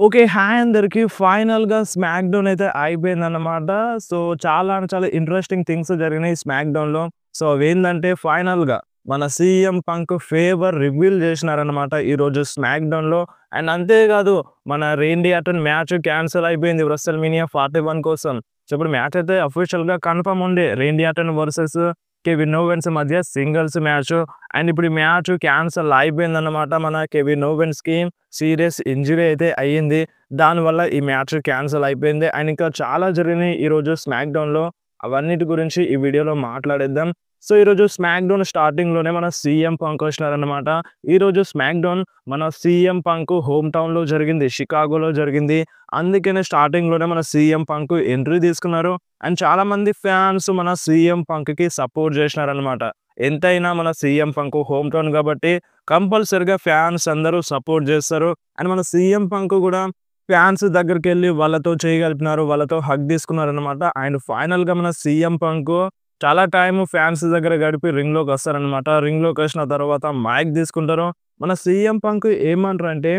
Okay. Hi అందరికి. ఫైనల్‌గా smack down అయితే అయిపోయిందన్నమాట. సో, చాలా అంటే చాలా ఇంట్రెస్టింగ్ థింగ్స్ జరిగినాయి స్మాక్ డౌన్‌లో. సో, అవేందంటే ఫైనల్‌గా మన సీఎం పంక్ ఫేవర్ రివీల్ చేసినారన్నమాట ఈరోజు స్మాక్ డౌన్‌లో. అండ్ అంతేకాదు మన రేండీ ఆర్టన్ మ్యాచ్ క్యాన్సిల్ అయిపోయింది WrestleMania 41 కోసం. సో, ఇప్పుడు మ్యాచ్ అయితే అఫీషియల్‌గా కన్ఫర్మ్ ఉండే. రేండీ ఆర్టన్ వర్సెస్ కెవిన్ ఓవెన్స్ మధ్య సింగిల్స్ మ్యాచ్. అండ్ ఇప్పుడు ఈ మ్యాచ్ క్యాన్సిల్ అయిపోయిందన్నమాట. మన కెవిన్ ఓవెన్స్‌కి సీరియస్ ఇంజ్యూరీ అయితే అయ్యింది. దానివల్ల ఈ మ్యాచ్ క్యాన్సిల్ అయిపోయింది. అండ్ ఇంకా చాలా జరిగినాయి ఈరోజు స్మాక్ డౌన్‌లో. అవన్నిటి గురించి ఈ వీడియోలో మాట్లాడేద్దాం. సో, ఈరోజు స్మాక్ డౌన్ స్టార్టింగ్‌లోనే మన సీఎం పంక్ వచ్చినారన్నమాట. ఈరోజు స్మాక్ డౌన్ మన సీఎం పంక్ హోమ్ టౌన్‌లో జరిగింది. షికాగోలో జరిగింది. అందుకనే స్టార్టింగ్‌లోనే మన సీఎం పంక్ ఎంట్రీ తీసుకున్నారు. అండ్ చాలామంది ఫ్యాన్స్ మన సీఎం పంక్‌కి సపోర్ట్ చేసినారన్నమాట. ఎంతైనా మన సీఎం పంక్ హోమ్ టౌన్ కాబట్టి కంపల్సరీగా ఫ్యాన్స్ అందరూ సపోర్ట్ చేస్తారు. అండ్ మన సీఎం పంక్ కూడా ఫ్యాన్స్ దగ్గరికెళ్ళి వాళ్ళతో చేయి కలిపినారు. వాళ్ళతో హగ్ తీసుకున్నారనమాట. అండ్ ఫైనల్‌గా మన సీఎం పంక్ చాలా టైమ్ ఫ్యాన్స్ దగ్గర గడిపి రింగ్‌లోకొస్తారనమాట. రింగ్‌లోకొచ్చిన తర్వాత మైక్ తీసుకుంటారు. మన సీఎం పంక్ ఏమంటారంటే,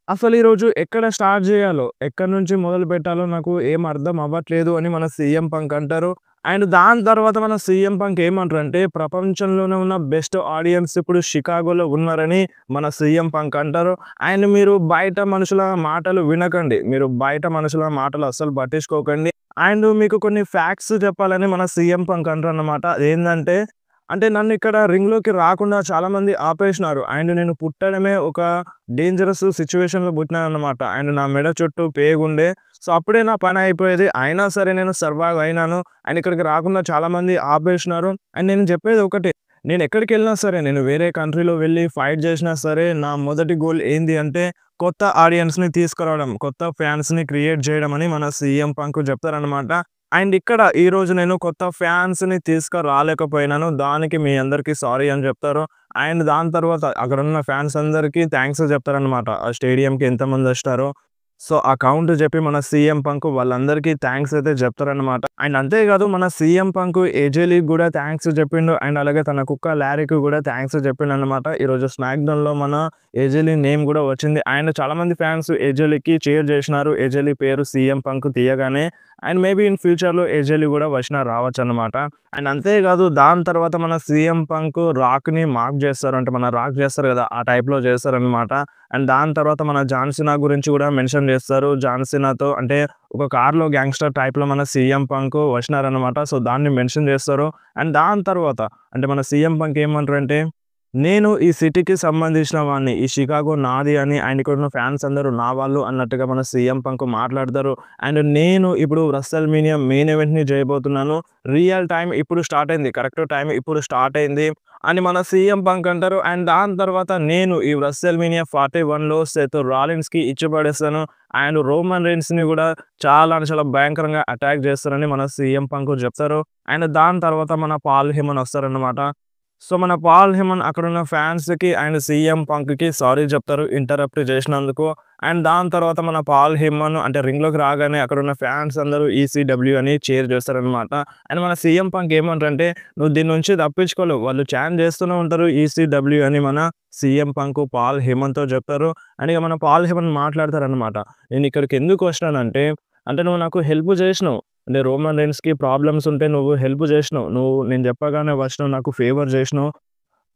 "అసలు ఈరోజు ఎక్కడ స్టార్ట్ చేయాలో, ఎక్కడి నుంచి మొదలుపెట్టాలో నాకు ఏం అర్థం అవ్వట్లేదు" అని మన సీఎం పంక్ అంటారు. అండ్ దాని తర్వాత మన సీఎం పంక్ ఏమంటారంటే, "ప్రపంచంలోనే ఉన్న బెస్ట్ ఆడియన్స్ ఇప్పుడు షికాగోలో ఉన్నారని" మన సీఎం పంక్ అంటారు. అండ్ మీరు బయట మనుషుల మాటలు వినకండి. మీరు బయట మనుషుల మాటలు అస్సలు పట్టించుకోకండి. అండ్ మీకు కొన్ని ఫ్యాక్ట్స్ చెప్పాలని మన సీఎం పంక్ అంటారన్నమాట. అదేందంటే, అంటే నన్నిక్కడ రింగ్‌లోకి రాకుండా చాలామంది ఆపేసినారు. అండ్ నేను పుట్టడమే ఒక డేంజరస్ సిట్యుయేషన్‌లో పుట్టినానన్నమాట. అండ్ నా మెడ చుట్టూ పేగుండే. సో, అప్పుడే నా పని అయిపోయేది. అయినా సరే నేను సర్వైవ్ అయినాను. అండ్ ఇక్కడికి రాకుండా చాలామంది ఆపేసినారు. అండ్ నేను చెప్పేది ఒకటే. నేనెక్కడికెళ్ళినా సరే, నేను వేరే కంట్రీలో వెళ్లి ఫైట్ చేసినా సరే, నా మొదటి గోల్ ఏంది అంటే, కొత్త ఆడియన్స్‌ని తీసుకురావడం, కొత్త ఫ్యాన్స్‌ని క్రియేట్ చేయడం అని మన సీఎం పంక్ చెప్తారనమాట. అండ్ ఇక్కడ ఈరోజు నేను కొత్త ఫ్యాన్స్‌ని తీసుకురాలేకపోయినాను. దానికి మీ అందరికీ సారీ అని చెప్తారు. అండ్ దాని తర్వాత అక్కడున్న ఫ్యాన్స్ అందరికీ థాంక్స్ చెప్తారనమాట. ఆ స్టేడియంకి ఎంతమందొచ్చారో. సో, ఆ కౌంట్ చెప్పి మన సీఎం పంక్ వాళ్ళందరికీ థాంక్స్ అయితే చెప్తారనమాట. అండ్ అంతేకాదు మన సీఎం పంక్ ఏజే లీకి గూడా థాంక్స్ చెప్పిండు. అండ్ అలాగే తన కుక్క లారీకి గూడా థాంక్స్ చెప్పిండనమాట. ఈరోజు స్మాక్ డౌన్‌లో మన ఏజే లీ నేమ్ గూడా వచ్చింది. అండ్ చాలామంది ఫ్యాన్స్ ఏజే లీకి చీర్ చేసినారు. ఏజే లీ పేరు సీఎం పంక్ తీయగానే. అండ్ మేబీ ఇన్ ఫ్యూచర్‌లో ఏజే లీ గూడా వచ్చినా రావచ్చనమాట. అండ్ అంతేకాదు దాని తర్వాత మన సీఎం పంక్ రాక్‌ని మాక్ చేస్తారు. అంటే మన రాక్ చేస్తారు గదా! ఆ టైప్‌లో చేస్తారనమాట. అండ్ దాని తర్వాత మన జాన్ సీనా గురించి గూడా మెన్షన్ చేస్తారు. జాన్ సీనాతో అంటే ఒక కార్‌లో గ్యాంగ్‌స్టర్ టైప్‌లో మన సీఎం పంక్ వచ్చినారనమాట. సో, దాన్ని మెన్షన్ చేస్తారు. అండ్ దాని తర్వాత అంటే మన సీఎం పంక్ ఏమంటారంటే, "నేను ఈ సిటీకి సంబంధించిన వాడిని. ఈ షికాగో నాది" అని అండ్ ఇక్కడున్న ఫ్యాన్స్ అందరూ నా వాళ్ళు అన్నట్టుగా మన సీఎం పంక్ మాట్లాడతారు. అండ్ నేను ఇప్పుడు WrestleMania మెయిన్ ఈవెంట్‌ని చేయబోతున్నాను. రియల్ టైమ్ ఇప్పుడు స్టార్ట్ అయింది. కరెక్ట్ టైమ్ ఇప్పుడు స్టార్ట్ అయింది అని మన సీఎం పంక్ అంటారు. అండ్ దాని తర్వాత నేను ఈ WrestleMania 41లో సెత్ రాలిన్స్‌కి ఇచ్చి పడేస్తాను. అండ్ రోమన్ రీన్స్‌ని గూడా చాలా అంటే చాలా భయంకరంగా అటాక్ చేస్తారని మన సీఎం పంక్ చెప్తారు. అండ్ దాని తర్వాత మన పాల్ హేమన్ వస్తారన్నమాట. సో, మన పాల్ హేమన్ అక్కడున్న ఫ్యాన్స్‌కి అండ్ సీఎం పంక్‌కి సారీ చెప్తారు ఇంటరప్ట్ చేసినందుకు. అండ్ దాని తర్వాత మన పాల్ హేమన్ అంటే రింగ్‌లోకి రాగానే అక్కడున్న ఫ్యాన్స్ అందరూ ఈసీడబ్ల్యూ అని చీర్ చేస్తారనమాట. అండ్ మన సీఎం పంక్ ఏమంటారంటే, "నువ్వు దీని నుంచి తప్పించుకోలేవు. వాళ్ళు చాంట్ చేస్తూనే ఉంటారు ఈసీడబ్ల్యూ" అని మన సీఎం పంక్ పాల్ హేమన్‌తో చెప్తారు. అండ్ ఇక మన పాల్ హేమన్ మాట్లాడతారనమాట. "నేనిక్కడికి ఎందుకు వచ్చినానంటే, అంటే నువ్వు నాకు హెల్ప్ చేసినావు. అంటే రోమన్ రీన్స్‌కి ప్రాబ్లమ్స్ ఉంటే నువ్వు హెల్ప్ చేసినావు. నేను చెప్పగానే వచ్చినావు. నాకు ఫేవర్ చేసినావు.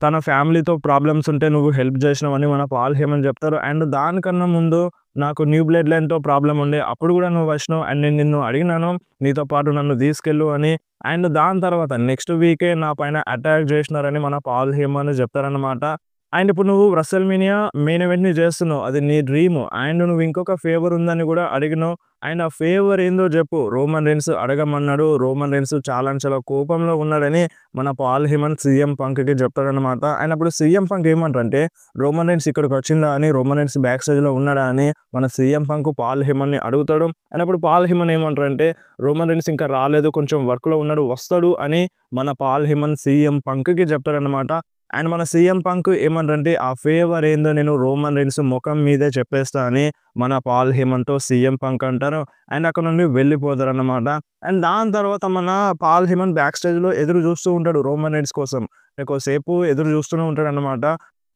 తన ఫ్యామిలీతో ప్రాబ్లమ్స్ ఉంటే నువ్వు హెల్ప్ చేసినావని" మన పాల్ హేమన్ చెప్తారు. అండ్ దానికన్నా ముందు నాకు న్యూ బ్లడ్ లైన్‌తో ప్రాబ్లమ్ ఉండే. అప్పుడు కూడా నువ్వు వచ్చినావు. అండ్ నేను నిన్ను అడిగినాను నీతో పాటు నన్ను తీసుకెళ్ళు అని. అండ్ దాని తర్వాత నెక్స్ట్ వీకే నా పైన అటాక్ చేసినారని మన పాల్ హేమన్ చెప్తారనమాట. అండ్ ఇప్పుడు నువ్వు WrestleMania మెయిన్ ఈవెంట్‌ని చేస్తున్నావు. అది నీ డ్రీమ్. అండ్ నువ్వు ఇంకొక ఫేవర్ ఉందని కూడా అడిగినావు. అండ్ ఆ ఫేవర్ ఏందో చెప్పు. రోమన్ రీన్స్ అడగమన్నాడు. రోమన్ రీన్స్ చాలా అంటే చాలా కోపంలో ఉన్నాడని మన పాల్ హేమన్ సీఎం పంక్‌కి చెప్తాడనమాట. అండ్ అప్పుడు సీఎం పంక్ ఏమంటారంటే, రోమన్ రీన్స్ ఇక్కడికొచ్చిందా అని, రోమన్ రీన్స్ బ్యాక్ స్టేజ్‌లో ఉన్నాడా అని మన సీఎం పంక్ పాల్ హేమన్‌ని అడుగుతాడు. అండ్ అప్పుడు పాల్ హేమన్ ఏమంటారంటే, రోమన్ రీన్స్ ఇంకా రాలేదు. కొంచెం వర్క్‌లో ఉన్నాడు. వస్తాడు అని మన పాల్ హేమన్ సీఎం పంక్‌కి చెప్తాడనమాట. అండ్ మన సీఎం పంక్ ఏమంటారంటే, ఆ ఫేవర్ ఏందో నేను రోమన్ రీన్స్ మొఖం మీదే చెప్పేస్తా అని మన పాల్ హేమన్‌తో సీఎం పంక్ అంటారు. అండ్ అక్కడ నుండి వెళ్ళిపోతారనమాట. అండ్ దాని తర్వాత మన పాల్ హేమన్ బ్యాక్ స్టేజ్‌లో ఎదురు చూస్తూ ఉంటాడు రోమన్ రీన్స్ కోసం. కొద్దిసేపు ఎదురు చూస్తూనే ఉంటాడనమాట.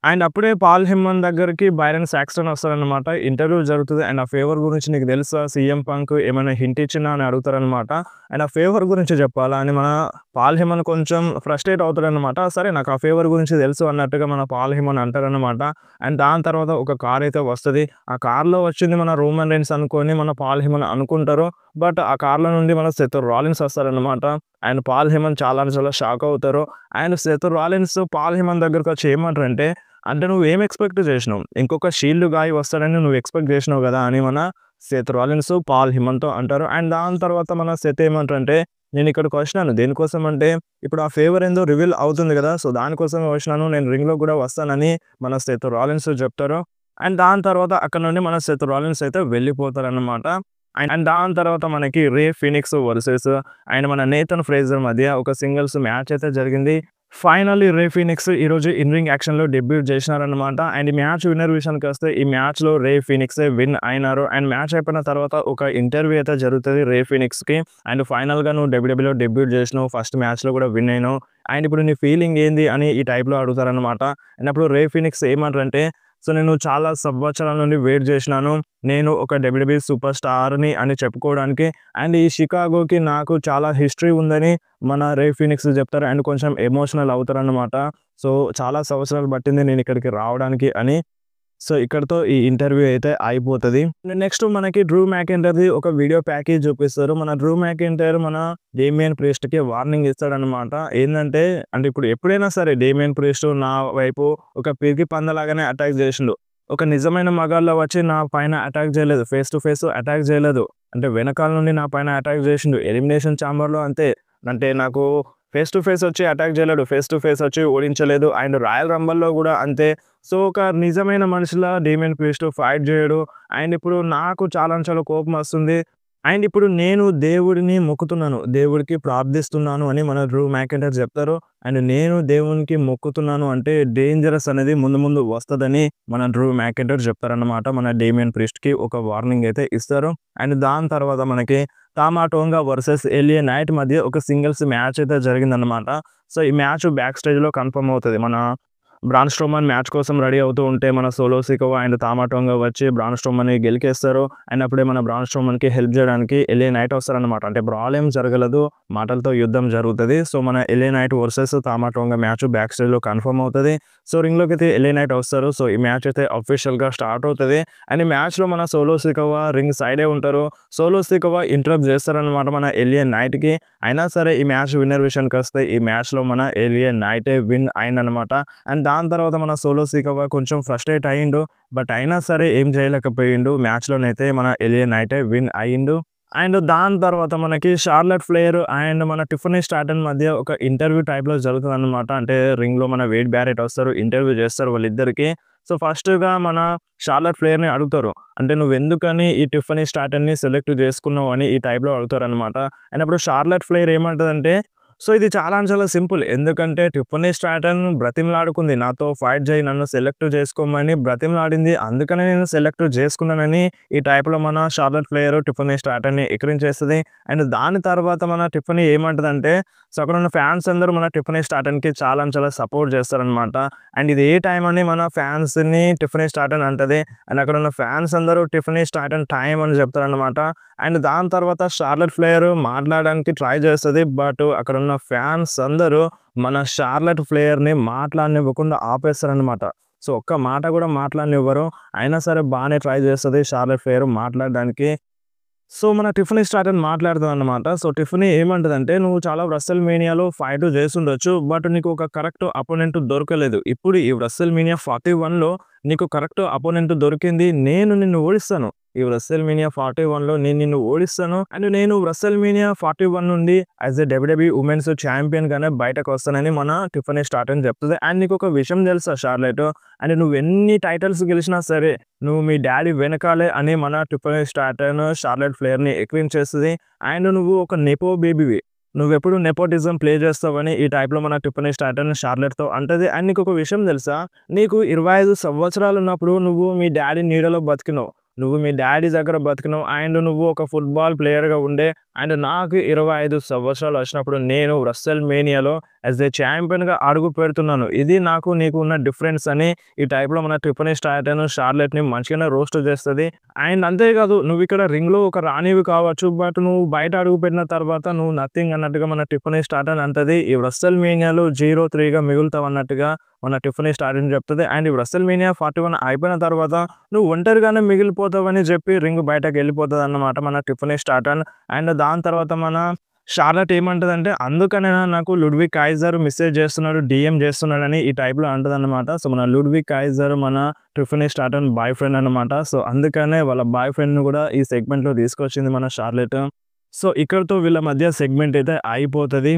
అండ్ అప్పుడే పాల్ హిమన్ దగ్గరికి బైరన్ సాక్స్‌టన్ వస్తారనమాట. ఇంటర్వ్యూ జరుగుతది. అండ్ ఆ ఫేవర్ గురించి నీకు తెలుసా? సీఎం పంక్ ఏమైనా హింట్ ఇచ్చిందా అని అడుగుతారనమాట. అండ్ ఆ ఫేవర్ గురించి చెప్పాలా అని మన పాల్ హిమన్ కొంచెం ఫ్రస్ట్రేట్ అవుతాడనమాట. సరే నాకు ఆ ఫేవర్ గురించి తెలుసు అన్నట్టుగా మన పాల్ హిమన్ అంటారనమాట. అండ్ దాని తర్వాత ఒక కార్ అయితే వస్తది. ఆ కార్‌లో వచ్చింది మన రోమన్ రైన్స్ అనుకోని మన పాల్ హిమన్ అనుకుంటారు. బట్ ఆ కార్‌లో నుండి మన సెత్ రాలిన్స్ వస్తారనమాట. అండ్ పాల్ హిమన్ చాలా అంటే చాలా షాక్ అవుతారు. And Seth Rollins Paul Heyman దగ్గరకొచ్చి ఏమంటారంటే, అంటే "నువ్వేం ఎక్స్‌పెక్ట్ చేసినావు? ఇంకొక షీల్డ్ గాయ్ వస్తాడని నువ్వు ఎక్స్‌పెక్ట్ చేసినావు గదా!" అని మన సెత్ రాలిన్స్ పాల్ హిమన్‌తో అంటారు. అండ్ దాని తర్వాత మన సెత్ ఏమంటారంటే, "నేనిక్కడికొచ్చినాను దేనికోసం అంటే, ఇప్పుడు ఆ ఫేవర్ ఏందో రివీల్ అవుతుంది గదా! సో, దానికోసమే వచ్చినాను. నేను రింగ్‌లోకి గూడా వస్తానని" మన సెత్ రాలిన్స్ చెప్తారు. అండ్ దాని తర్వాత అక్కడి నుండి మన సెత్ రాలిన్స్ అయితే వెళ్ళిపోతారనమాట. అండ్ దాని తర్వాత మనకి రే ఫీనిక్స్ వర్సెస్ అండ్ మన నేథన్ ఫ్రేజర్ మధ్య ఒక సింగిల్స్ మ్యాచ్ అయితే జరిగింది. ఫైనల్లీ రే ఫీనిక్స్ ఈరోజు ఇన్ రింగ్ యాక్షన్‌లో డెబ్యూట్ చేసినారనమాట. అండ్ ఈ మ్యాచ్ విన్నర్ విషయానికొస్తే ఈ మ్యాచ్‌లో రే ఫీనిక్సే విన్ అయినారు. అండ్ మ్యాచ్ అయిపోయిన తర్వాత ఒక ఇంటర్వ్యూ అయితే జరుగుతది రే ఫీనిక్స్‌కి. అండ్ ఫైనల్‌గా నువ్వు డబ్ల్యూడబ్ల్యూలో డెబ్యూట్ చేసినావు. ఫస్ట్ మ్యాచ్‌లో కూడా విన్ అయినావు. అండ్ ఇప్పుడు నీ ఫీలింగ్ ఏంది అని ఈ టైప్‌లో అడుగుతారనమాట. అండ్ అప్పుడు రే ఫీనిక్స్ ఏమంటారంటే, "సో, నేను చాలా సంవత్సరాల నుండి వెయిట్ చేసినాను. నేను ఒక డబ్ల్యూడబ్ల్యూఈ సూపర్ స్టార్‌ని అని చెప్పుకోవడానికి. అండ్ ఈ షికాగోకి నాకు చాలా హిస్టరీ ఉందని" మన రే ఫీనిక్స్ చెప్తారు. అండ్ కొంచెం ఎమోషనల్ అవుతారనమాట. సో, చాలా సంవత్సరాలు పట్టింది నేనిక్కడికి రావడానికి అని. సో, ఇక్కడితో ఈ ఇంటర్వ్యూ అయితే అయిపోతది. నెక్స్ట్ మనకి డ్రూ మెకింటైర్‌ది ఒక వీడియో ప్యాకేజ్ చూపిస్తారు. మన డ్రూ మెకింటైర్ మన డేమియన్ ప్రిస్ట్‌కి వార్నింగ్ ఇస్తాడనమాట. ఏందంటే, అంటే ఇప్పుడు ఎప్పుడైనా సరే డేమియన్ ప్రిస్ట్ నా వైపు ఒక పిరికి పందలాగానే అటాక్ చేసిండు. ఒక నిజమైన మగాడిలా వచ్చి నా పైన అటాక్ చేయలేదు. ఫేస్ టు ఫేస్ అటాక్ చేయలేదు. అంటే వెనకాల నుండి నా పైన అటాక్ చేసిండు. ఎలిమినేషన్ చాంబర్‌లో అంతే. అంటే నాకు ఫేస్ టు ఫేస్ వచ్చి అటాక్ చేయలేడు. ఫేస్ టు ఫేస్ వచ్చి ఓడించలేదు. అండ్ రాయల్ రంబల్‌లో గూడా అంతే. సో, ఒక నిజమైన మనిషిలా డేమియన్ ప్రిస్ట్ ఫైట్ జేయడు. అండ్ ఇప్పుడు నాకు చాలా అంటే చాలా కోపమొస్తుంది. అండ్ ఇప్పుడు నేను దేవుడిని మొక్కుతున్నాను. దేవుడికి ప్రార్థిస్తున్నాను అని మన డ్రూ మెకింటైర్ జెప్తారు. అండ్ నేను దేవునికి మొక్కుతున్నాను అంటే డేంజరస్ అనేది ముందు ముందు వస్తదని మన డ్రూ మెకింటైర్ జెప్తారన్నమాట. మన డేమియన్ ప్రిస్ట్‌కి ఒక వార్నింగ్ అయితే ఇస్తారు. అండ్ దాని తర్వాత మనకి టామా టోంగా వర్సెస్ ఎలియా నైట్ మధ్య ఒక సింగిల్స్ మ్యాచ్ అయితే జరిగిందన్నమాట. సో, ఈ మ్యాచ్ బ్యాక్ స్టేజ్‌లో కన్ఫర్మ్ అవుతది. మన బ్రాన్ స్ట్రోమన్ మ్యాచ్ కోసం రెడీ అవుతూ ఉంటే మన solo Sikoa and trauma Tonga వచ్చి బ్రాన్ స్ట్రోమన్‌ని గెలికేస్తారు. అండ్ అప్పుడే మన బ్రాన్ స్ట్రోమన్‌కి హెల్ప్ జేయడానికి ఎలియా నైట్ వస్తారన్నమాట. అంటే బ్రాల్ ఏం జరగలేదు. మాటలతో యుద్ధం జరుగుతది. సో, మన L A Knight versus Tama Tonga match back స్టేజ్‌లో కన్ఫర్మ్ అవుతది. సో, రింగ్‌లోకైతే ఎలియా నైట్ వస్తారు. సో, ఈ మ్యాచ్ అయితే అఫీషియల్‌గా స్టార్ట్ అవుతది. అండ్ ఈ మ్యాచ్‌లో మన సోలో సికోవా రింగ్ సైడే ఉంటారు. సోలో సికోవా ఇంటరప్ట్ చేస్తారన్నమాట మన ఎలియా నైట్‌కి. అయినా సరే ఈ మ్యాచ్ విన్నర్ విషయానికొస్తే ఈ మ్యాచ్‌లో మన ఎలియా నైటే విన్ అయిందన్నమాట. అండ్ దాని తర్వాత మన సోలో సికోవా కొంచెం ఫ్రస్ట్రేట్ అయ్యిండు. బట్ అయినా సరే ఏం చేయలేకపోయిండు. మ్యాచ్‌లోనైతే మన ఎలియా నైటే విన్ అయ్యిండు. అండ్ దాని తర్వాత మనకి షార్లెట్ ఫ్లేర్ అండ్ మన టిఫనీ స్టాటన్ మధ్య ఒక ఇంటర్వ్యూ టైప్‌లో జరుగుతదనమాట. అంటే రింగ్‌లో మన వేడ్ బ్యారెట్ వస్తారు. ఇంటర్వ్యూ చేస్తారు వాళ్ళిద్దరికీ. సో, ఫస్ట్‌గా మన షార్లెట్ ఫ్లేర్‌ని అడుగుతారు. అంటే "నువ్వెందుకని ఈ టిఫనీ స్టాటన్‌ని సెలెక్ట్ చేసుకున్నావు" అని ఈ టైప్‌లో అడుగుతారనమాట. అండ్ అప్పుడు షార్లెట్ ఫ్లేర్ ఏమంటదంటే, సో, ఇది చాలా అంటే చాలా సింపుల్. ఎందుకంటే టిఫనీ స్ట్రాటన్ బ్రతిమలాడుకుంది. నాతో ఫైట్ జెయి, నన్ను సెలెక్ట్ చేసుకోమని బ్రతిమలాడింది. అందుకనే నేను సెలెక్ట్ చేసుకున్నానని ఈ టైప్‌లో మన షార్లెట్ ఫ్లేర్ టిఫనీ స్ట్రాటన్‌ని ఎక్కిరించేస్తది. అండ్ దాని తర్వాత మన టిఫనీ ఏమంటదంటే, సో, అక్కడున్న ఫ్యాన్స్ అందరూ మన టిఫనీ స్ట్రాటన్‌కి చాలా అంటే చాలా సపోర్ట్ చేస్తారనమాట. అండ్ ఇది ఏ టైం అని మన ఫ్యాన్స్‌ని టిఫనీ స్ట్రాటన్ అంటది. అండ్ అక్కడున్న ఫ్యాన్స్ అందరూ టిఫనీ స్ట్రాటన్ టైమ్ అని చెప్తారనమాట. అండ్ దాని తర్వాత షార్లెట్ ఫ్లేర్ మాట్లాడడానికి ట్రై చేస్తది. బట్ అక్కడున్న ఫ్యాన్స్ అందరూ మన షార్లెట్ ఫ్లేర్‌ని మాట్లాడనివ్వకుండా ఆపేస్తారనమాట. సో, ఒక్క మాట కూడా మాట్లాడనివ్వరు. అయినా సరే బానే ట్రై చేస్తది షార్లెట్ ఫ్లేర్ మాట్లాడడానికి. సో, మన టిఫనీ స్ట్రాటన్ మాట్లాడతదనమాట. సో, టిఫనీ ఏమంటదంటే, "నువ్వు చాలా వ్రెసెల్ మేనియాలో ఫైట్ చేసుండొచ్చు. బట్ నీకు ఒక కరెక్ట్ అపోనెంట్ దొరకలేదు. ఇప్పుడు ఈ వ్రెసెల్ మేనియా 41లో నీకు కరెక్ట్ అపోనెంట్ దొరికింది. నేను నిన్ను ఓడిస్తాను. ఈ వ్రెసెల్ మేనియా 41లో నేను నిన్ను ఓడిస్తాను. అండ్ నేను వ్రెసెల్ మేనియా 41 నుండి యాస్ ఎ డబ్ల్యూడబ్ల్యూఈ వుమెన్స్ ఛాంపియన్‌గానే బయటకొస్తానని" మన టిఫనీ స్ట్రాటన్ చెప్తది. అండ్ నీకొక విషయం తెలుసా షార్లెట్? అండ్ నువ్వెన్ని టైటిల్స్ గెలిచినా సరే, నువ్వు మీ డ్యాడీ వెనకాలే అని మన టిఫనీ స్ట్రాటన్ షార్లెట్ ఫ్లేర్‌ని ఎక్కిరించేస్తది. అండ్ నువ్వు ఒక నెపో బేబీవి. నువ్వెప్పుడు నెపోటిజం ప్లే చేస్తావని ఈ టైప్‌లో మన టిఫనీ స్ట్రాటన్ షార్లెట్‌తో అంటది. అండ్ నీకొక విషయం తెలుసా? నీకు 25 సంవత్సరాలున్నప్పుడు నువ్వు మీ డ్యాడీ నీడలో బతికినావు. నువ్వు మీ డ్యాడీ దగ్గర బతికినావు. అండ్ నువ్వు ఒక ఫుట్‌బాల్ ప్లేయర్‌గా ఉండే అండ్ నాకు 25 సంవత్సరాలు వచ్చినప్పుడు నేను రెస్టల్ మేనియాలో యాస్ ఎ ఛాంపియన్‌గా అడుగు పెడుతున్నాను. ఇది నాకు నీకు ఉన్న డిఫరెన్స్ అని ఈ టైప్‌లో మన ట్రిపుల్ హెచ్ టైటన్ షార్లెట్‌ని మంచిగానే రోస్ట్ చేస్తది. అండ్ అంతేకాదు నువ్విక్కడ రింగ్‌లో ఒక రాణివి కావచ్చు. బట్ నువ్వు బయట అడుగుపెట్టిన తర్వాత నువ్వు నథింగ్ అన్నట్టుగా మన ట్రిపుల్ హెచ్ టైటన్ అంటది. ఈ రెస్టల్ మేనియాలో 0-3గా మిగులుతావన్నట్టుగా మన టిఫనీ స్టార్టింగ్ చెప్తది. అండ్ ఈ రెస్టల్‌మేనియా 41 అయిపోయిన తర్వాత నువ్వు ఒంటరిగానే మిగిలిపోతావని చెప్పి రింగ్ బయటకెళ్ళిపోతదన్నమాట మన టిఫనీ స్టార్టన్. అండ్ దాని తర్వాత మన షార్లట్ ఏమంటదంటే, అందుకనేనా నాకు లుడ్విగ్ కైజర్ మెసేజ్ చేస్తున్నాడు, డీఎం చేస్తున్నాడని ఈ టైప్‌లో అంటదన్నమాట. సో, మన లుడ్విగ్ కైజర్ మన టిఫనీ స్టార్టన్ బాయ్ ఫ్రెండ్ అన్నమాట. సో, అందుకనే వాళ్ళ బాయ్ ఫ్రెండ్‌ని కూడా ఈ సెగ్మెంట్‌లో తీసుకొచ్చింది మన షార్లెట్. సో, ఇక్కడితో వీళ్ళ మధ్య సెగ్మెంట్ అయితే అయిపోతది.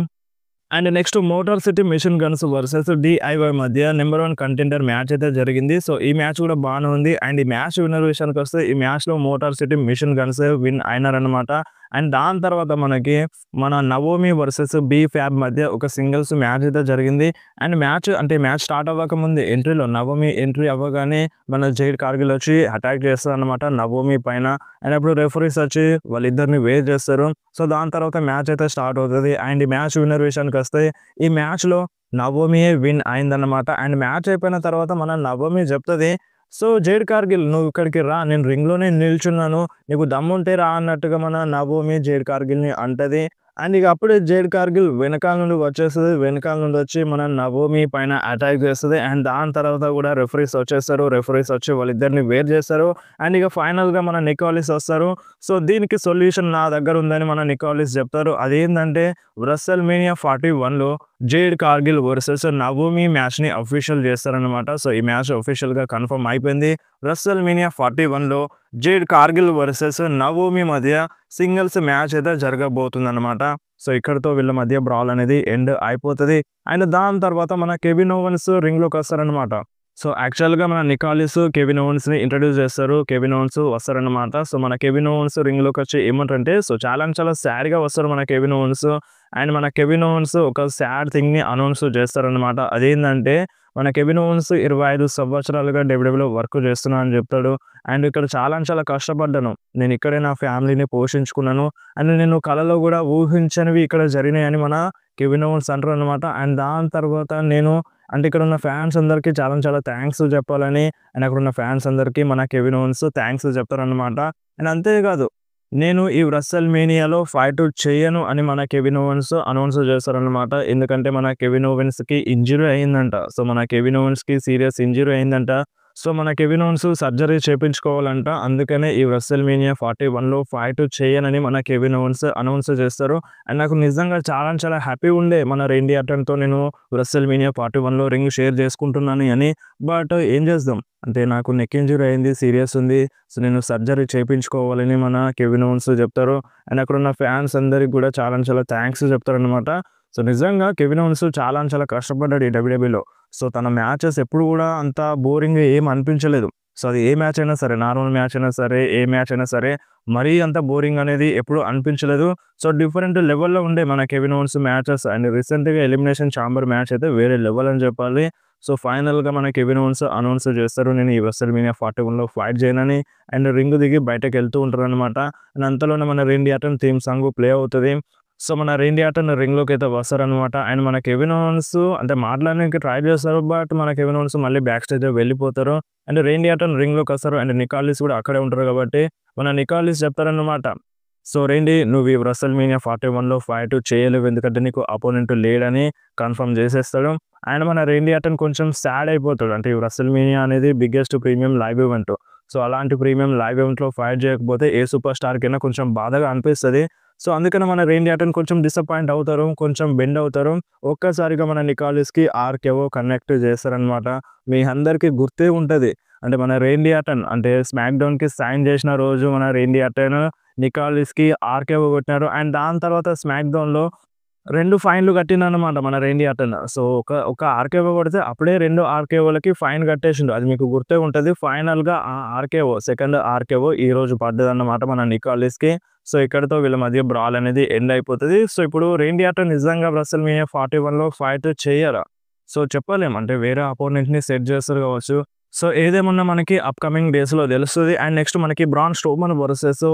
And next motor City Machine guns versus DIY మధ్య నెంబర్ 1 కంటెండర్ మ్యాచ్ అయితే జరిగింది. సో, ఈ మ్యాచ్ కూడా బానే ఉంది. అండ్ ఈ మ్యాచ్ విన్నర్ విషయానికొస్తే ఈ మ్యాచ్‌లో Motor City Machine Guns win అయినారన్నమాట. అండ్ దాని తర్వాత మనకి మన నవోమి వర్సెస్ బీ ఫ్యాబ్ మధ్య ఒక సింగిల్స్ మ్యాచ్ అయితే జరిగింది. అండ్ మ్యాచ్ స్టార్ట్ అవ్వకముందే ఎంట్రీలో నవోమి ఎంట్రీ అవ్వగానే మన జైడ్ కార్గిల్ వచ్చి అటాక్ చేస్తారన్నమాట నవోమి పైన. అండ్ అప్పుడు రెఫరీస్ వచ్చి వాళ్ళిద్దరిని వేర్ చేస్తారు. సో, దాని తర్వాత మ్యాచ్ అయితే స్టార్ట్ అవుతది. అండ్ ఈ మ్యాచ్ విన్నర్ విషయానికొస్తే ఈ మ్యాచ్‌లో నవోమియే విన్ అయిందన్నమాట. అండ్ మ్యాచ్ అయిపోయిన తర్వాత మన నవోమి చెప్తది, సో, జేడ్ కార్గిల్ నువ్వు ఇక్కడికి రా, నేను రింగ్‌లోనే నిల్చున్నాను, నీకు దమ్ముంటే రా అన్నట్టుగా మన నవోమి జేడ్ కార్గిల్‌ని అంటది. అండ్ ఇక అప్పుడే జేడ్ కార్గిల్ వెనకాల నుండి వచ్చేస్తది. వెనకాల నుండి వచ్చి మన నవోమి పైన అటాక్ చేస్తది. అండ్ దాని తర్వాత కూడా రెఫరీస్ వచ్చేస్తారు. రెఫరీస్ వచ్చి వాళ్ళిద్దరిని వేరు చేస్తారు. అండ్ ఇక ఫైనల్‌గా మన నికోలిస్ వస్తారు. సో, దీనికి సొల్యూషన్ నా దగ్గర ఉందని మన నికోలిస్ చెప్తారు. అదేంటంటే రెస్టల్‌మేనియా 41లో జేడ్ కార్గిల్ వర్సెస్ నవోమి మ్యాచ్‌ని అఫీషియల్ చేస్తారనమాట. సో, ఈ మ్యాచ్ అఫీషియల్‌గా కన్ఫర్మ్ అయిపోయింది. రెస్టల్‌మేనియా 41లో జేడ్ కార్గిల్ వర్సెస్ నవోమి మధ్య సింగిల్స్ మ్యాచ్ అయితే జరగబోతుందనమాట. సో, ఇక్కడితో వీళ్ళ మధ్య బ్రాల్ అనేది ఎండ్ అయిపోతది. అండ్ దాని తర్వాత మన కెవిన్ ఓవెన్స్ రింగ్‌లోకి వస్తారనమాట. సో, యాక్చువల్‌గా మన నికోలిస్ కెవిన్ ఓవెన్స్‌ని ఇంట్రొడ్యూస్ చేస్తారు. కెవిన్ ఓవెన్స్ వస్తారనమాట. సో, మన కెవిన్ ఓవెన్స్ రింగ్‌లోకొచ్చి ఏమంటారంటే, సో, చాలా అంటే చాలా సాడ్‌గా వస్తారు మన కెవిన్ ఓవెన్స్. అండ్ మన కెవిన్ ఓవెన్స్ ఒక సాడ్ థింగ్‌ని అనౌన్స్ చేస్తారనమాట. అదేంటంటే మన కెవిన్ ఓవెన్స్ 25 సంవత్సరాలుగా డబ్ల్యూడబ్ల్యూఈలో వర్క్ చేస్తున్నా అని చెప్తాడు. అండ్ ఇక్కడ చాలా అంటే చాలా కష్టపడ్డాను. నేను ఇక్కడే నా ఫ్యామిలీని పోషించుకున్నాను. అండ్ నేను కలలో కూడా ఊహించనివి ఇక్కడ జరిగినాయని మన కెవిన్ ఓవెన్స్ అంటారనమాట. అండ్ దాని తర్వాత నేను అంటే ఇక్కడున్న ఫ్యాన్స్ అందరికీ చాలా చాలా థాంక్స్ చెప్పాలని, అండ్ అక్కడున్న ఫ్యాన్స్ అందరికీ మన కెవిన్ ఓవెన్స్ థాంక్స్ చెప్తారనమాట. అండ్ అంతేకాదు నేను ఈ రెస్టల్‌మేనియాలో ఫైట్ చెయ్యను అని మన కెవిన్ ఓవెన్స్ అనౌన్స్ చేస్తారనమాట. ఎందుకంటే మన కెవిన్ ఓవెన్స్‌కి ఇంజ్యూరీ అయిందంట. సో, మన కెవిన్ ఓవెన్స్‌కి సీరియస్ ఇంజ్యూరీ అయిందంట. సో, మన కెవిన్ ఓవెన్స్ సర్జరీ చేపించుకోవాలంట. అందుకనే ఈ రెస్టల్‌మేనియా 41లో ఫైట్ చేయనని మన కెవిన్ ఓవెన్స్ అనౌన్స్ చేస్తారు. అండ్ నాకు నిజంగా చాలా అంటే చాలా హ్యాపీగా ఉండే మన రేండీ ఆర్టన్‌తో నేను రెస్టల్‌మేనియా 41లో రింగ్ షేర్ చేసుకుంటున్నాను అని. బట్ ఏం చేద్దాం, అంటే నాకు నెక్ ఇంజ్యూరీ అయింది, సీరియస్ ఉంది. సో, నేను సర్జరీ చేపించుకోవాలని మన కెవిన్ ఓవెన్స్ చెప్తారు. అండ్ అక్కడున్న ఫ్యాన్స్ అందరికి కూడా చాలా అంటే చాలా థాంక్స్ చెప్తారనమాట. సో, నిజంగా కెవిన్ ఓవెన్స్ చాలా అంటే చాలా కష్టపడ్డాడు ఈ డబ్ల్యూడబ్ల్యూఈలో. సో, తన మ్యాచెస్ ఎప్పుడు కూడా అంత బోరింగ్‌గా ఏం అనిపించలేదు. సో, అది ఏ మ్యాచ్ అయినా సరే, నార్మల్ మ్యాచ్ అయినా సరే, ఏ మ్యాచ్ అయినా సరే, మరీ అంత బోరింగ్ అనేది ఎప్పుడు అనిపించలేదు. సో, డిఫరెంట్ లెవెల్‌లో ఉండే మన కెవిన్ ఓవెన్స్ మ్యాచెస్. అండ్ రీసెంట్‌గా ఎలిమినేషన్ ఛాంబర్ మ్యాచ్ అయితే వేరే లెవెల్ అని చెప్పాలి. సో, ఫైనల్‌గా మన కెవిన్ ఓవెన్స్ అనౌన్స్ చేస్తారు, నేను ఈ రెస్టల్‌మేనియా 41లో ఫైట్ చేయనని. అండ్ రింగ్ దిగి బయటకెళ్తూ ఉంటారనమాట. అండ్ అంతలోనే మన రేండీ ఆర్టన్ థీమ్ సాంగ్ ప్లే అవుతది. సో, మన రేండీ ఆర్టన్ రింగ్‌లోకైతే వస్తారనమాట. అండ్ మన కెవిన్ ఓవెన్స్ అంటే మాట్లాడడానికి ట్రై చేస్తారు. బట్ మన కెవిన్ ఓవెన్స్ మళ్ళీ బ్యాక్ స్టేజ్ వెళ్ళిపోతారు. అండ్ రేండీ ఆర్టన్ రింగ్‌లోకి వస్తారు. అండ్ నికాలిస్ కూడా అక్కడే ఉంటారు కాబట్టి మన నికాలిస్ చెప్తారనమాట, సో, రేండీ నువ్వు ఈ రెస్టల్‌మేనియా 41లో ఫైట్ చేయలేవు, ఎందుకంటే నీకు అపోనెంట్ లేడని కన్ఫర్మ్ చేసేస్తాడు. అండ్ మన రేండీ ఆర్టన్ కొంచెం సాడ్ అయిపోతాడు. అంటే ఈ రెస్టల్‌మేనియా అనేది biggest premium live event. So, అలాంటి ప్రీమియం లైవ్ ఈవెంట్‌లో ఫైట్ చేయకపోతే ఏ సూపర్ స్టార్‌కైనా కొంచెం బాధగా అనిపిస్తది. సో, అందుకని మన రేండీ ఆర్టన్ కొంచెం డిసప్పాయింట్ అవుతారు. కొంచెం బెండ్ అవుతారు. ఒక్కసారిగా మన నికాలిస్‌కి ఆర్‌కేఓ కనెక్ట్ చేస్తారనమాట. మీ అందరికీ గుర్తే ఉంటది. అంటే మన రేండీ ఆర్టన్ అంటే స్మాక్ డౌన్‌కి సైన్ చేసిన రోజు మన రేండీ ఆర్టన్ నికాలిస్‌కి ఆర్‌కేఓ కొట్టినారు. అండ్ దాని తర్వాత స్మాక్ డౌన్‌లో 2 ఫైన్‌లు కట్టిండనమాట మన రేండీ ఆర్టన్. సో, ఒక ఆర్‌కేఓ కొడితే అప్పుడే 2 ఆర్‌కేఓలకి ఫైన్ కట్టేసిండు. అది మీకు గుర్తే ఉంటది. ఫైనల్‌గా ఆ ఆర్‌కేఓ సెకండ్ ఆర్‌కేఓ ఈరోజు పడ్డదన్నమాట మన నికాలిస్‌కి. సో, ఇక్కడితో వీళ్ళ మధ్య బ్రాల్ అనేది ఎండ్ అయిపోతది. సో, ఇప్పుడు రేండీ ఆర్టన్ నిజంగా రెస్టల్‌మేనియా 41లో ఫైట్ చెయ్యరా? సో, చెప్పలేం. అంటే వేరే అపోనెంట్‌ని సెట్ చేస్తారు కావచ్చు. సో, ఏదేమున్నా మనకి అప్‌కమింగ్ డేస్‌లో తెలుస్తది. అండ్ నెక్స్ట్ మనకి బ్రాన్ స్ట్రోమన్ వర్సెస్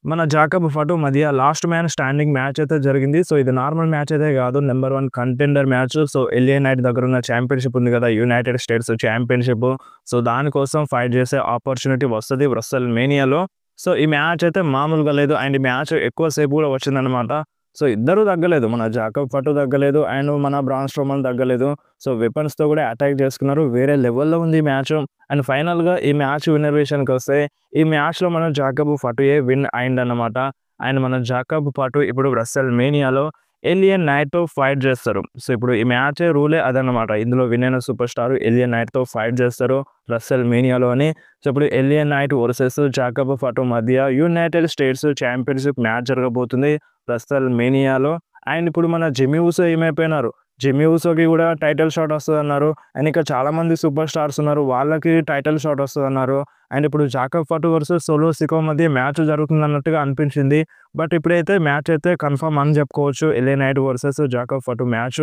మన జాకబ్ ఫటు మధ్య లాస్ట్ మ్యాన్ స్టాండింగ్ మ్యాచ్ అయితే జరిగింది. సో, ఇది నార్మల్ మ్యాచ్ అయితే గాదు. Number 1 contender match. So, LA Knight దగ్గరున్న ఛాంపియన్‌షిప్ ఉంది గదా! United States championship. సో, దానికోసం ఫైట్ చేసే ఆపర్చునిటీ వస్తది వ్రెస్సెల్ మేనియాలో. సో, ఈ మ్యాచ్ అయితే మామూలుగా లేదు. అండ్ ఈ మ్యాచ్ ఎక్కువ సేపు గూడా వచ్చిందనమాట. సో, ఇద్దరు తగ్గలేదు. మన జాకబ్ ఫటు తగ్గలేదు. అండ్ మన బ్రాన్ స్ట్రోమన్ తగ్గలేదు. సో, వెపన్స్‌తో గూడా అటాక్ చేసుకున్నారు. వేరే లెవెల్‌లో ఉంది ఈ మ్యాచ్. అండ్ ఫైనల్‌గా ఈ మ్యాచ్ విన్నర్ విషయానికొస్తే ఈ మ్యాచ్‌లో మన జాకబ్ ఫటుయే విన్ అయిందన్నమాట. అండ్ మన జాకబ్ ఫటు ఇప్పుడు వ్రెస్సెల్ మేనియాలో ఎలియన్ నైట్‌తో ఫైట్ చేస్తారు. సో, ఇప్పుడు ఈ మ్యాచ్ రూలే అదన్నమాట. ఇందులో విన్ అయిన సూపర్ స్టార్ ఎలియన్ నైట్‌తో ఫైట్ చేస్తారు వ్రెస్సెల్ మేనియాలో అని. సో, ఇప్పుడు ఎలియన్ నైట్ వర్సెస్ జాకబ్ ఫటు మధ్య యునైటెడ్ స్టేట్స్ ఛాంపియన్‌షిప్ మ్యాచ్ జరగబోతుంది వ్రెస్సెల్ మేనియాలో. అండ్ ఇప్పుడు మన జిమ్మీ ఊసో ఏమైపోయినారు. జిమ్మీ ఊసోకి గూడా టైటిల్ షాట్ వస్తదన్నారు. అండ్ ఇంకా చాలామంది సూపర్ స్టార్స్ ఉన్నారు. వాళ్ళకి టైటిల్ షాట్ వస్తదన్నారు. అండ్ ఇప్పుడు జాకబ్ ఫటు వర్సెస్ సోలో సికోవ మధ్య మ్యాచ్ జరుగుతుందన్నట్టుగా అనిపించింది. బట్ ఇప్పుడైతే మ్యాచ్ అయితే కన్ఫర్మ్ అని చెప్పుకోవచ్చు. L A Knight versus Jacob Fatu match.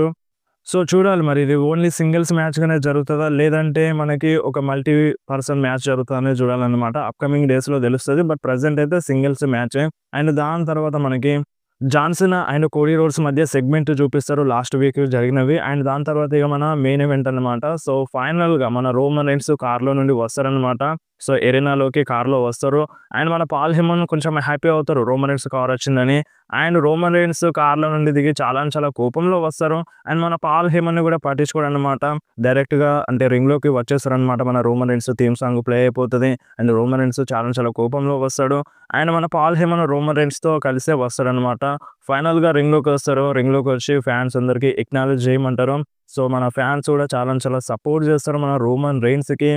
So, చూడాలి మరి ఇది ఓన్లీ సింగిల్స్ మ్యాచ్‌గానే జరుగుతదా? లేదంటే మనకి ఒక మల్టీ పర్సన్ మ్యాచ్ జరుగుతదా అనేది చూడాలన్నమాట. అప్‌కమింగ్ డేస్‌లో తెలుస్తది. బట్ ప్రెజెంట్ అయితే సింగిల్స్ మ్యాచే. అండ్ దాని తర్వాత మనకి జాన్సన్ అండ్ కోడీ రోడ్స్ మధ్య సెగ్మెంట్ చూపిస్తారు లాస్ట్ వీక్ జరిగినవి. అండ్ దాని తర్వాత ఇక మన మెయిన్ ఈవెంట్ అన్నమాట. సో, ఫైనల్‌గా మన రోమన్ రైన్స్ కార్‌లో నుండి వస్తారన్నమాట. సో, ఎరీనాలోకి కార్‌లో వస్తారు. అండ్ మన పాల్ హెమన్ కొంచెం హ్యాపీ అవుతారు రోమన్ రైన్స్ కార్ వచ్చిందని. అండ్ రోమన్ రైన్స్ కార్‌లో నుండి దిగి చాలా కోపంలో వస్తారు. అండ్ మన పాల్ హెమన్‌ని కూడా పట్టించుకోడన్నమాట. డైరెక్ట్‌గా అంటే రింగ్‌లోకి వచ్చేస్తారన్నమాట. మన Roman Reigns theme song play అయిపోతది. అండ్ రోమన్ రైన్స్ చాలా కోపంలో వస్తాడు. అండ్ మన పాల్ హెమన్ రోమన్ రైన్స్‌తో కలిసే వస్తాడన్నమాట. ఫైనల్‌గా రింగ్‌లోకి వస్తారు. రింగ్‌లోకి వచ్చి ఫ్యాన్స్ అందరికి ఎక్నాలెడ్జ్ చేయమంటారు. సో, మన ఫ్యాన్స్ కూడా చాలా సపోర్ట్ చేస్తారు మన రోమన్ రైన్స్‌కి.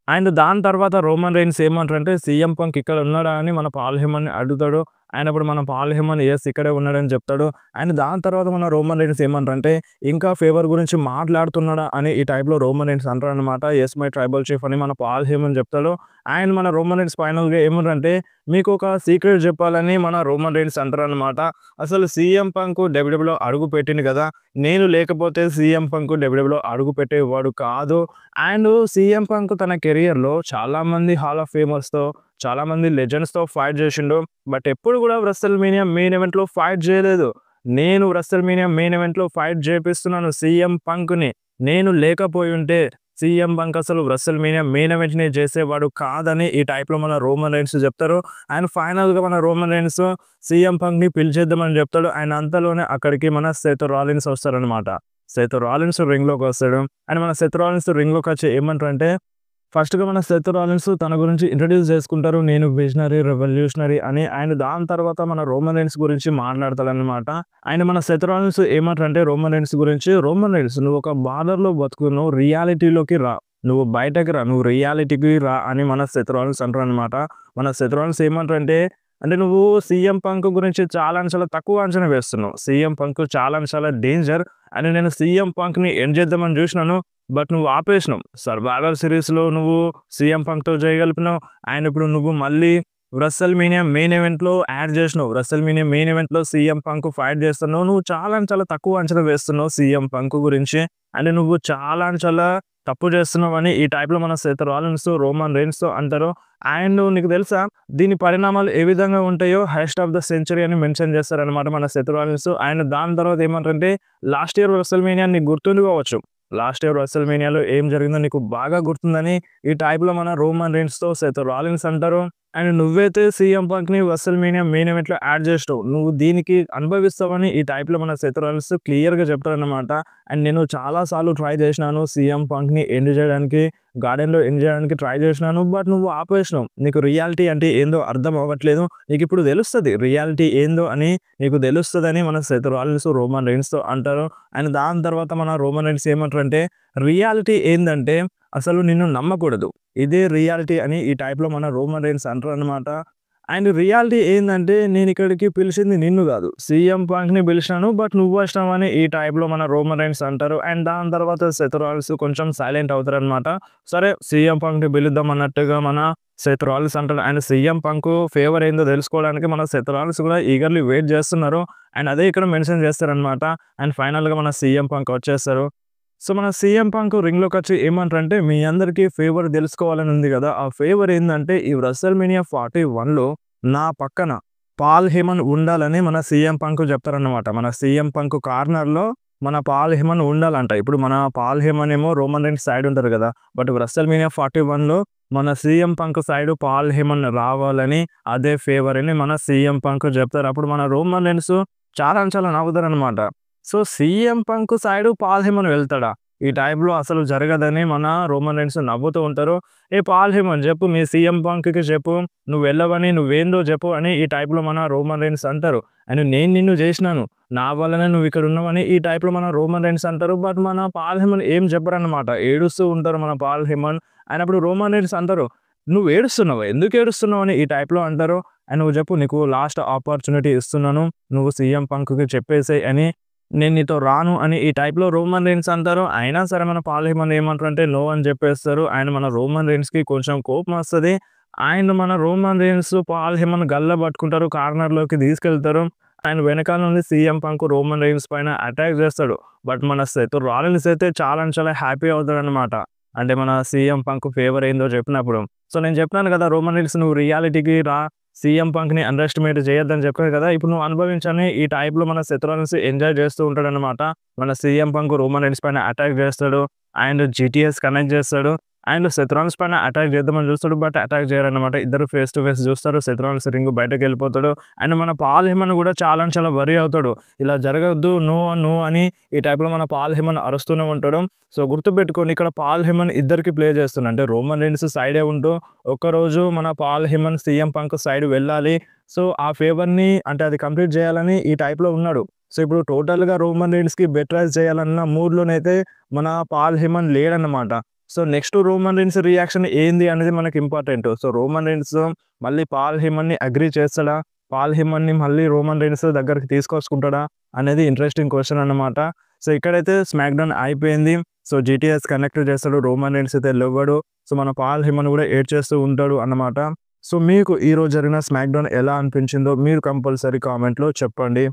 అండ్ దాని తర్వాత రోమన్ రైన్స్ ఏమంటారంటే సీఎం పంక్ ఇక్కడ ఉన్నాడా అని మన పాల్ హెమన్‌ని అడుగుతాడు. అండ్ అప్పుడు మన పాల్ హెమన్ యెస్ ఇక్కడే ఉన్నాడని చెప్తాడు. అండ్ దాని తర్వాత మన రోమన్ రైన్స్ ఏమంటారంటే ఇంకా ఫేవర్ గురించి మాట్లాడుతున్నాడా అని ఈ టైప్‌లో రోమన్ రైన్స్ అంటారనమాట. యెస్ మై ట్రైబల్ చీఫ్ అని మన పాల్ హెమన్ చెప్తాడు. అండ్ మన రోమన్ రైన్స్ ఫైనల్‌గా ఏమంటారంటే మీకొక సీక్రెట్ చెప్పాలని మన రోమన్ రైన్స్ అంటారనమాట. అసలు సీఎం పంక్ డబ్ల్యూడబ్ల్యూలో అడుగు పెట్టిండు కదా! నేను లేకపోతే సీఎం పంక్ డబ్ల్యూడబ్ల్యూలో అడుగు పెట్టేవాడు కాదు. అండ్ సీఎం పంక్ తన కెరియర్‌లో చాలామంది హాల్ ఆఫ్ ఫేమర్స్‌తో, చాలామంది లెజెండ్స్‌తో ఫైట్ చేసిండు. బట్ ఎప్పుడు కూడా వ్రెస్సెల్ మేనియా మెయిన్ ఈవెంట్‌లో ఫైట్ చేయలేదు. నేను వ్రెస్సెల్ మేనియా మెయిన్ ఈవెంట్‌లో ఫైట్ చేపిస్తున్నాను సీఎం పంక్‌ని. నేను లేకపోయుంటే సీఎం పంక్ అసలు వ్రెస్సెల్ మేనియా మెయిన్ ఈవెంట్‌ని చేసేవాడు కాదని ఈ టైప్‌లో మన రోమన్ రైన్స్ చెప్తారు. అండ్ ఫైనల్‌గా మన రోమన్ రైన్స్ సీఎం పంక్‌ని పిలిచేద్దామని చెప్తాడు. అండ్ అంతలోనే అక్కడికి మన సెత్ రాలిన్స్ వస్తారనమాట. సెత్ రాలిన్స్ రింగ్‌లోకి వస్తాడు. అండ్ మన సెత్ రాలిన్స్ రింగ్‌లోకి వచ్చి ఏమంటారంటే ఫస్ట్‌గా మన సెత్ రాలిన్స్ తన గురించి ఇంట్రొడ్యూస్ చేసుకుంటారు. నేను విజనరీ, రెవల్యూషనరీ అని. అండ్ దాని తర్వాత మన రోమన్ రైన్స్ గురించి మాట్లాడతాడనమాట. అండ్ మన సెత్ రాలిన్స్ ఏమంటారంటే రోమన్ రైన్స్ గురించి, రోమన్ రైన్స్ నువ్వు ఒక బార్డర్‌లో బతుకు, నువ్వు రియాలిటీలోకి రా. నువ్వు బయటకి రా. నువ్వు రియాలిటీకి రా అని మన సెత్ రాలిన్స్ అంటారనమాట. మన సెత్ రాలిన్స్ ఏమంటారంటే అంటే నువ్వు సీఎం పంక్ గురించి చాలా తక్కువ అంచనా వేస్తున్నావు. సీఎం పంక్ చాలా డేంజర్. అండ్ నేను సీఎం పంక్‌ని ఎండ్ చేద్దామని చూసినాను. బట్ నువ్వు ఆపేసినావు. సర్వైవర్ సిరీస్‌లో నువ్వు సీఎం పంక్‌తో చేయగలిపినావు. అండ్ ఇప్పుడు నువ్వు మళ్ళీ వ్రెస్సెల్ మేనియా మెయిన్ ఈవెంట్‌లో యాడ్ చేసినావు. వ్రెస్సెల్ మేనియా మెయిన్ ఈవెంట్‌లో సీఎం పంక్ ఫైట్ చేస్తున్నావు. నువ్వు చాలా తక్కువ అంచనా వేస్తున్నావు సీఎం పంక్ గురించి. అండ్ నువ్వు చాలా తప్పు చేస్తున్నావని ఈ టైప్‌లో మన సెత్ రాలిన్స్, రోమన్ రైన్స్‌తో అంటారు. అండ్ నీకు తెలుసా దీని పరిణామాలు ఏ విధంగా ఉంటాయో హైయెస్ట్ ఆఫ్ ద సెంచరీ అని మెన్షన్ చేస్తారనమాట మన సెత్ రాలిన్స్. అండ్ దాని తర్వాత ఏమంటారంటే లాస్ట్ ఇయర్ వ్రెస్సెల్ మేనియా నీకు గుర్తుండిపోవచ్చు. లాస్ట్ ఇయర్ వ్రెస్సెల్ మేనియాలో ఏం జరిగిందో నీకు బాగా గుర్తుందని ఈ టైప్‌లో మన రోమన్ రైన్స్‌తో సెత్ రాలిన్స్ అంటారు. అండ్ నువ్వైతే సీఎం పంక్‌ని వ్రెస్సెల్ మేనియా మెయిన్ ఈవెంట్‌లో యాడ్ చేసినావు. నువ్వు దీనికి అనుభవిస్తావని ఈ టైప్‌లో మన సెత్ రాలిన్స్ క్లియర్‌గా చెప్తారనమాట. అండ్ నేను చాలా సార్లు ట్రై చేసినాను సీఎం పంక్‌ని ఎండ్ చేయడానికి, గార్డెన్‌లో ఎండ్ చేయడానికి ట్రై చేసినాను. బట్ నువ్వు ఆపేసినావు. నీకు రియాలిటీ అంటే ఏందో అర్థం అవ్వట్లేదు. నీకిప్పుడు తెలుస్తది రియాలిటీ ఏందో అని నీకు తెలుస్తదని మన సెత్ రాలిన్స్, రోమన్ రైన్స్‌తో అంటారు. అండ్ దాని తర్వాత మన రోమన్ రైన్స్ ఏమంటారంటే రియాలిటీ ఏందంటే అసలు నిన్ను నమ్మకూడదు. ఇదే రియాలిటీ అని ఈ టైప్‌లో మన రోమన్ రైన్స్ అంటారనమాట. అండ్ రియాలిటీ ఏందంటే నేనిక్కడికి పిలిచింది నిన్ను గాదు. సీఎం పంక్‌ని పిలిచినాను. బట్ నువ్వొచ్చినావని ఈ టైప్‌లో మన రోమన్ రైన్స్ అంటారు. అండ్ దాని తర్వాత సెత్ రాలిన్స్ కొంచెం సైలెంట్ అవుతారనమాట. సరే సీఎం పంక్‌ని పిలుద్దాం అన్నట్టుగా మన సెత్ రాలిన్స్ అంటాడు. అండ్ సీఎం పంక్ ఫేవర్ ఏందో తెలుసుకోవడానికి మన సెత్ రాలిన్స్ కూడా ఈగర్‌లీ వెయిట్ చేస్తున్నారు. అండ్ అదే ఇక్కడ మెన్షన్ చేస్తారనమాట. అండ్ ఫైనల్‌గా మన సీఎం పంక్ వచ్చేస్తారు. సో, మన సీఎం పంక్ రింగ్‌లోకొచ్చి ఏమంటారంటే మీ అందరికీ ఫేవర్ తెలుసుకోవాలని ఉంది గదా! ఆ ఫేవర్ ఏందంటే ఈ వ్రెస్సెల్ మేనియా 41లో నా పక్కన పాల్ హేమన్ ఉండాలని మన సీఎం పంక్ చెప్తారన్నమాట. మన సీఎం పంక్ కార్నర్‌లో మన పాల్ హేమన్ ఉండాలంట. ఇప్పుడు మన పాల్ హేమన్ ఏమో రోమన్ రీన్స్ సైడ్ ఉంటారు కదా! బట్ WrestleMania 41లో మన CM Punk side Paul Heyman రావాలని అదే ఫేవర్ అని మన సీఎం పంక్ చెప్తారు. అప్పుడు మన రోమన్ రీన్స్ చాలా అంటే చాలా నవ్వుతారనమాట. So, CM Punk side Paul Heyman వెళ్తాడా? ఈ టైప్‌లో అసలు జరగదని మన రోమన్ రీన్స్ నవ్వుతూ ఉంటారు. "ఏ పాల్ హేమన్ చెప్పు మీ సీఎం పంక్‌కి చెప్పు. నువ్వు వెళ్ళవని నువ్వేందో చెప్పు" అని ఈ టైప్‌లో మన రోమన్ రీన్స్ అంటారు. అండ్ నేను నిన్ను చేసినాను. నా వల్లనే నువ్వు ఇక్కడ ఉన్నావని ఈ టైప్‌లో మన రోమన్ రీన్స్ అంటారు. బట్ మన పాల్ హేమన్ ఏం చెప్పరన్నమాట. ఏడుస్తూ ఉంటారు మన పాల్ హేమన్. అండ్ అప్పుడు రోమన్ రీన్స్ అంటారు, "నువ్వు ఏడుస్తున్నావా? ఎందుకు ఏడుస్తున్నావు?" అని ఈ టైప్‌లో అంటారు. "అండ్ నువ్వు చెప్పు నీకు లాస్ట్ ఆపర్చునిటీ ఇస్తున్నాను. నువ్వు సీఎం పంక్‌కి చెప్పేసేయ్ అని నేను నీతో రాను" అని ఈ టైప్‌లో రోమన్ రీన్స్ అంటారు. అయినా సరే మన పాల్ హేమన్ ఏమంటారంటే నో అని చెప్పేస్తారు. అండ్ మన రోమన్ రీన్స్‌కి కొంచెం కోపమొస్తది. అండ్ మన రోమన్ రీన్స్ పాల్ హేమన్ గల్ల పట్టుకుంటారు. కార్నర్‌లోకి తీసుకెళ్తారు. అండ్ వెనకాల నుండి సీఎం పంక్ రోమన్ రీన్స్ పైన అటాక్ చేస్తాడు. బట్ మన సెత్ రాలిన్స్ అయితే చాలా అంటే చాలా హ్యాపీ అవుతాడనమాట. అంటే మన సీఎం పంక్ ఫేవర్ ఏందో చెప్పినప్పుడు. సో, నేను చెప్పినాను కదా! రోమన్ రీన్స్ నువ్వు రియాలిటీకి రా. సీఎం పంక్‌ని అండర్ ఎస్టిమేట్ చేయొద్దని చెప్పాను కదా! ఇప్పుడు నువ్వు అనుభవించని ఈ టైప్‌లో మన సెత్ రాలిన్స్ ఎంజాయ్ చేస్తూ ఉంటాడనమాట. మన సీఎం పంక్ రోమన్ రీన్స్ పైన అటాక్ చేస్తాడు. అండ్ జీటీఎస్ కనెక్ట్ చేస్తాడు. అండ్ సెత్ రాలిన్స్ పైన అటాక్ చేద్దామని చూస్తాడు. బట్ అటాక్ చేయరనమాట. ఇద్దరు ఫేస్ టు ఫేస్ చూస్తారు. సెత్ రాలిన్స్ రింగ్ బయటకెళ్ళిపోతాడు. అండ్ మన పాల్ హేమన్ కూడా చాలా అంటే చాలా వర్రీ అవుతాడు. ఇలా జరగొద్దు. నో, నో అని ఈ టైప్‌లో మన పాల్ హేమన్ అరుస్తూనే ఉంటాడు. సో, గుర్తుపెట్టుకోండి ఇక్కడ పాల్ హేమన్ ఇద్దరికి ప్లే చేస్తున్నాడు. అంటే రోమన్ రీన్స్ సైడే ఉంటూ ఒక్కరోజు మన Paul Heyman CM Punk side వెళ్ళాలి. సో, ఆ ఫేవర్‌ని అంటే అది కంప్లీట్ చేయాలని ఈ టైప్‌లో ఉన్నాడు. సో, ఇప్పుడు టోటల్‌గా రోమన్ రీన్స్‌కి బెటరైజ్ చేయాలన్న మూడ్‌లోనైతే మన పాల్ హేమన్ లేడన్నమాట. So, next Roman Reigns reaction ఏంది అనేది మనకి ఇంపార్టెంట్. సో, రోమన్ రీన్స్ మళ్ళీ పాల్ హేమన్‌ని అగ్రీ చేస్తాడా? పాల్ హేమన్‌ని మళ్ళీ రోమన్ రీన్స్ దగ్గరికి తీసుకొచ్చుకుంటాడా? అనేది ఇంట్రెస్టింగ్ క్వెషన్ అన్నమాట. సో, ఇక్కడైతే స్మాక్ డౌన్ అయిపోయింది. సో, జీటీఎస్ కనెక్ట్ చేస్తాడు. రోమన్ రీన్స్ అయితే లెవ్వడు. సో, మన పాల్ హేమన్ కూడా ఏడ్చేస్తూ ఉంటాడు అన్నమాట. సో, మీకు ఈరోజు జరిగిన స్మాక్ డౌన్ ఎలా అనిపించిందో మీరు కంపల్సరీ కామెంట్‌లో చెప్పండి.